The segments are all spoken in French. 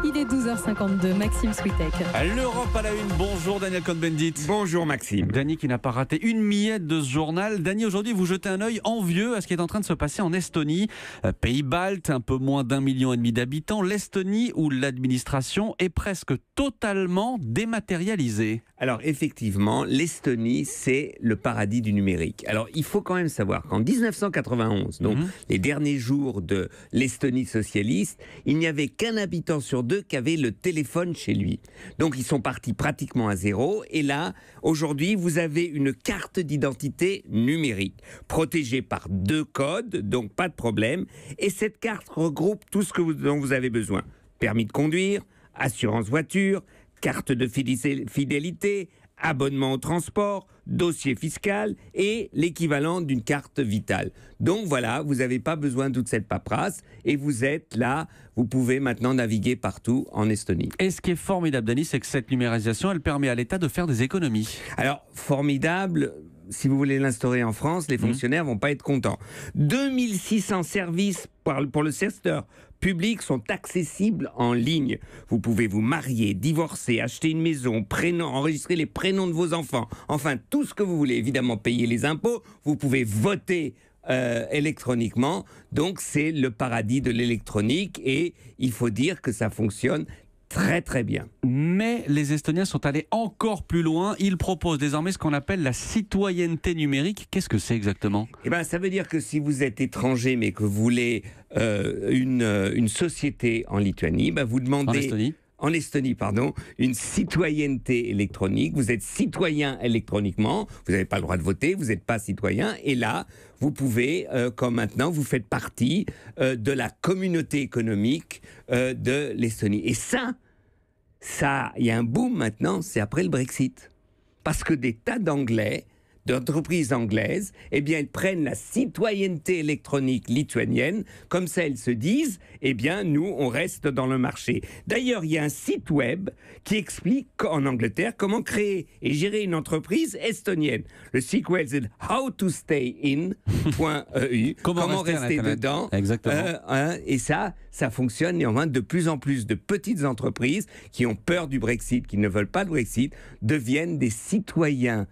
Il est 12h52, Maxime Switek. L'Europe à la une, bonjour Daniel Cohn-Bendit. Bonjour Maxime. Dany qui n'a pas raté une miette de ce journal. Dany, aujourd'hui vous jetez un œil envieux à ce qui est en train de se passer en Estonie. Pays balte, un peu moins d'1,5 million d'habitants. L'Estonie où l'administration est presque totalement dématérialisée. Alors effectivement, l'Estonie, c'est le paradis du numérique. Alors il faut quand même savoir qu'en 1991, donc les derniers jours de l'Estonie socialiste, il n'y avait qu'un habitant sur deux qui avait le téléphone chez lui. Donc ils sont partis pratiquement à zéro. Et là, aujourd'hui, vous avez une carte d'identité numérique, protégée par 2 codes, donc pas de problème. Et cette carte regroupe tout ce dont vous avez besoin. Permis de conduire, assurance voiture, carte de fidélité, abonnement au transport, dossier fiscal et l'équivalent d'une carte vitale. Donc voilà, vous n'avez pas besoin de toute cette paperasse et vous êtes là, vous pouvez maintenant naviguer partout en Estonie. Et ce qui est formidable, Dany, c'est que cette numérisation, elle permet à l'État de faire des économies. Alors, formidable, si vous voulez l'instaurer en France, les fonctionnaires vont pas être contents. 2600 services pour le secteur public sont accessibles en ligne. Vous pouvez vous marier, divorcer, acheter une maison, enregistrer les prénoms de vos enfants, enfin tout ce que vous voulez, évidemment payer les impôts, vous pouvez voter électroniquement, donc c'est le paradis de l'électronique et il faut dire que ça fonctionne très très bien. Mais les Estoniens sont allés encore plus loin. Ils proposent désormais ce qu'on appelle la citoyenneté numérique. Qu'est-ce que c'est exactement ? Eh ben, ça veut dire que si vous êtes étranger mais que vous voulez une société en Lituanie, ben vous demandez... En Estonie, pardon, une citoyenneté électronique. Vous êtes citoyen électroniquement, vous n'avez pas le droit de voter, vous n'êtes pas citoyen. Et là, vous pouvez, comme maintenant, vous faites partie de la communauté économique de l'Estonie. Et ça, il y a un boom maintenant, c'est après le Brexit. Parce que des tas d'entreprises anglaises, eh bien, elles prennent la citoyenneté électronique lituanienne. Comme ça, elles se disent, eh bien, nous, on reste dans le marché. D'ailleurs, il y a un site web qui explique en Angleterre comment créer et gérer une entreprise estonienne. Le site web, c'est howtostayin.eu. Comment rester dedans. Exactement. Et ça fonctionne néanmoins. De plus en plus de petites entreprises qui ont peur du Brexit, qui ne veulent pas le Brexit, deviennent des citoyens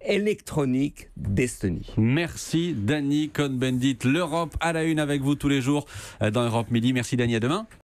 électroniques d'Estonie. Merci Dany Cohn-Bendit. L'Europe à la une avec vous tous les jours dans Europe Midi. Merci Dany, à demain.